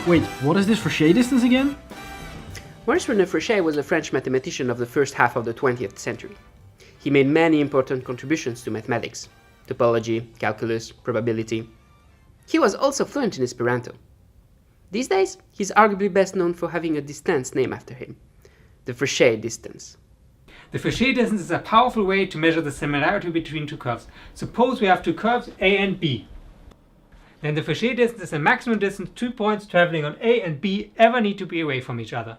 Wait, what is this Frechet distance again? Maurice Frechet was a French mathematician of the first half of the 20th century. He made many important contributions to mathematics: topology, calculus, probability. He was also fluent in Esperanto. These days, he's arguably best known for having a distance named after him, the Frechet distance. The Frechet distance is a powerful way to measure the similarity between two curves. Suppose we have two curves A and B. Then the Frechet distance is the maximum distance two points traveling on A and B ever need to be away from each other.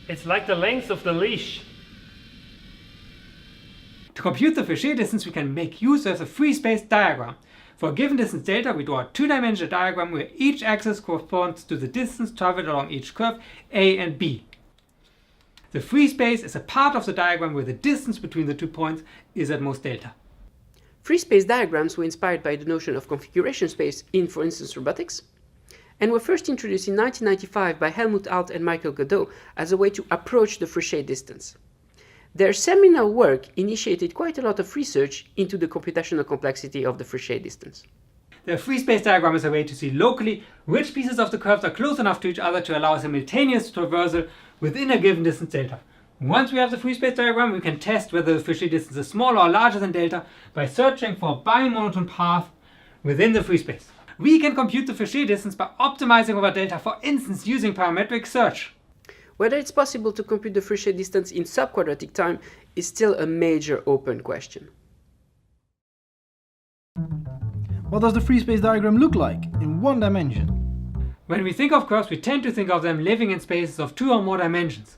It's like the length of the leash. To compute the Frechet distance, we can make use of the free space diagram. For a given distance delta, we draw a two-dimensional diagram where each axis corresponds to the distance traveled along each curve A and B. The free space is a part of the diagram where the distance between the 2 points is at most delta. Free space diagrams were inspired by the notion of configuration space in, for instance, robotics, and were first introduced in 1995 by Helmut Alt and Michael Godot as a way to approach the Frechet distance. Their seminal work initiated quite a lot of research into the computational complexity of the Frechet distance. The free space diagram is a way to see locally which pieces of the curves are close enough to each other to allow simultaneous traversal within a given distance delta. Once we have the free space diagram, we can test whether the Frechet distance is smaller or larger than delta by searching for a bimonotone path within the free space. We can compute the Frechet distance by optimizing over delta, for instance using parametric search. Whether it's possible to compute the Frechet distance in subquadratic time is still a major open question. What does the free space diagram look like in one dimension? When we think of curves, we tend to think of them living in spaces of 2 or more dimensions.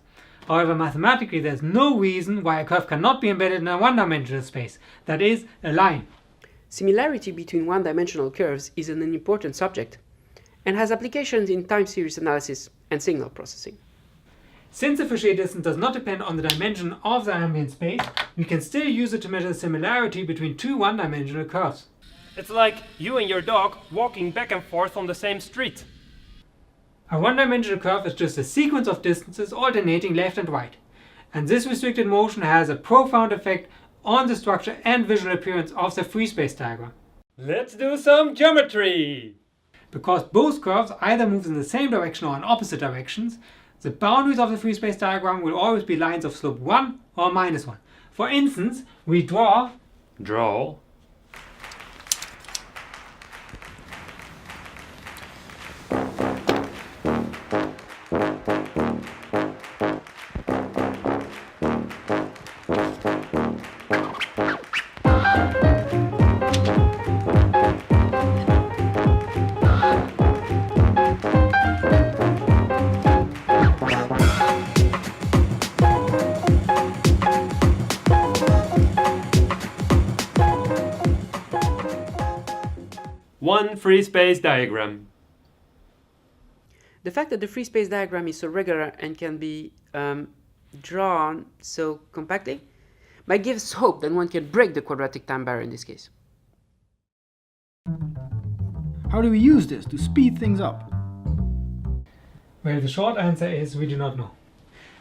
However, mathematically, there's no reason why a curve cannot be embedded in a one-dimensional space, that is, a line. Similarity between one-dimensional curves is an important subject and has applications in time series analysis and signal processing. Since the Frechet distance does not depend on the dimension of the ambient space, we can still use it to measure the similarity between two one-dimensional curves. It's like you and your dog walking back and forth on the same street. A one-dimensional curve is just a sequence of distances alternating left and right, and this restricted motion has a profound effect on the structure and visual appearance of the free space diagram. Let's do some geometry! Because both curves either move in the same direction or in opposite directions, the boundaries of the free space diagram will always be lines of slope 1 or minus 1. For instance, we draw one free space diagram. The fact that the free space diagram is so regular and can be drawn so compactly might give us hope that one can break the quadratic time barrier in this case. How do we use this to speed things up? Well, the short answer is we do not know.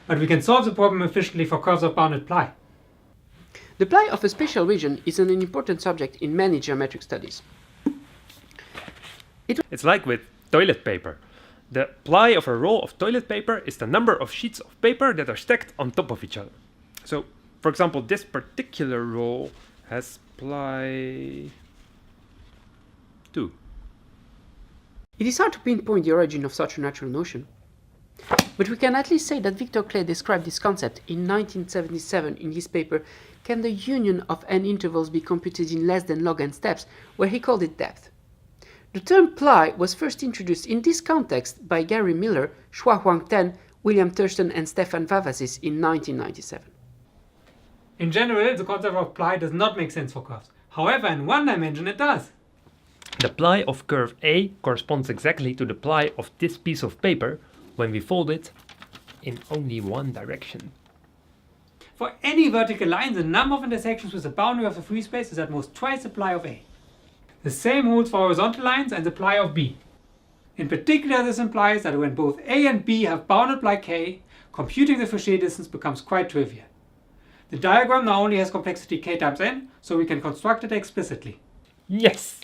But we can solve the problem efficiently for curves of bounded ply. The ply of a spatial region is an important subject in many geometric studies. It's like with toilet paper. The ply of a roll of toilet paper is the number of sheets of paper that are stacked on top of each other. So, for example, this particular roll has ply 2. It is hard to pinpoint the origin of such a natural notion, but we can at least say that Victor Clay described this concept in 1977 in his paper Can the Union of n Intervals be Computed in Less than Log n Steps, where he called it depth. The term ply was first introduced in this context by Gary Miller, Shua Huang Ten, William Thurston and Stefan Vavazis in 1997. In general, the concept of ply does not make sense for curves. However, in one dimension it does. The ply of curve A corresponds exactly to the ply of this piece of paper when we fold it in only one direction. For any vertical line, the number of intersections with the boundary of the free space is at most twice the ply of A. The same holds for horizontal lines and the ply of B. In particular, this implies that when both A and B have bounded ply k, computing the Frechet distance becomes quite trivial. The diagram now only has complexity k times n, so we can construct it explicitly. Yes!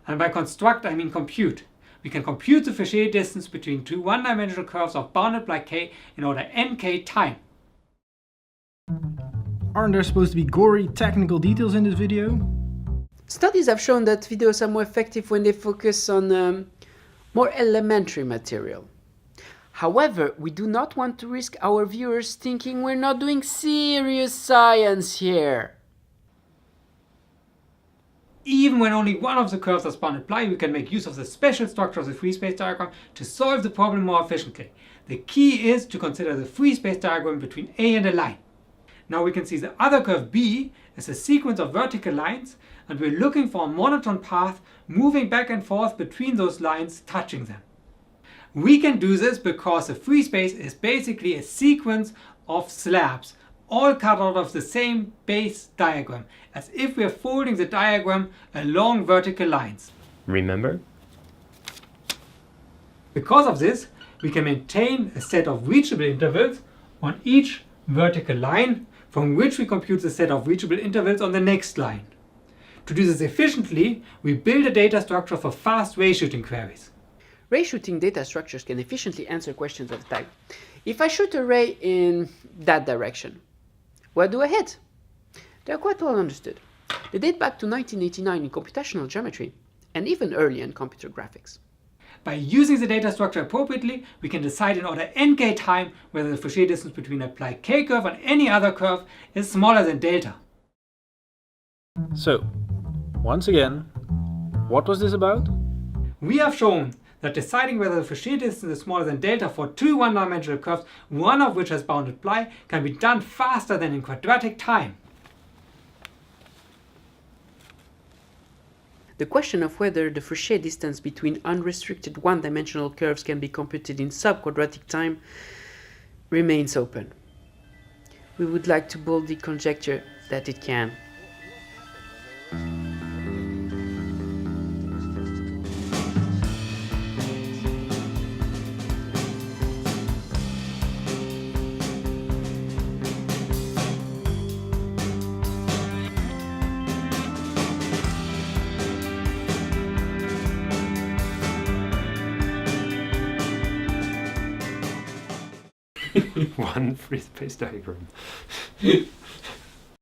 And by construct, I mean compute. We can compute the Frechet distance between two one-dimensional curves of bounded by k in order nk time. Aren't there supposed to be gory technical details in this video? Studies have shown that videos are more effective when they focus on more elementary material. However, we do not want to risk our viewers thinking we're not doing serious science here. Even when only one of the curves is bounded by, we can make use of the special structure of the free space diagram to solve the problem more efficiently. The key is to consider the free space diagram between A and a line. Now we can see the other curve B is a sequence of vertical lines, and we're looking for a monotone path moving back and forth between those lines, touching them. We can do this because the free space is basically a sequence of slabs, all cut out of the same base diagram, as if we're folding the diagram along vertical lines. Remember? Because of this, we can maintain a set of reachable intervals on each vertical line, from which we compute the set of reachable intervals on the next line. To do this efficiently, we build a data structure for fast ray-shooting queries. Ray-shooting data structures can efficiently answer questions of the type: if I shoot a ray in that direction, where do I hit? They are quite well understood. They date back to 1989 in computational geometry, and even earlier in computer graphics. By using the data structure appropriately, we can decide in order nk time whether the Frechet distance between a applied k curve and any other curve is smaller than delta. So, once again, what was this about? We have shown that deciding whether the Frechet distance is smaller than delta for two one-dimensional curves, one of which has bounded ply, can be done faster than in quadratic time. The question of whether the Frechet distance between unrestricted one-dimensional curves can be computed in sub-quadratic time remains open. We would like to boldly conjecture that it can. One free space diagram.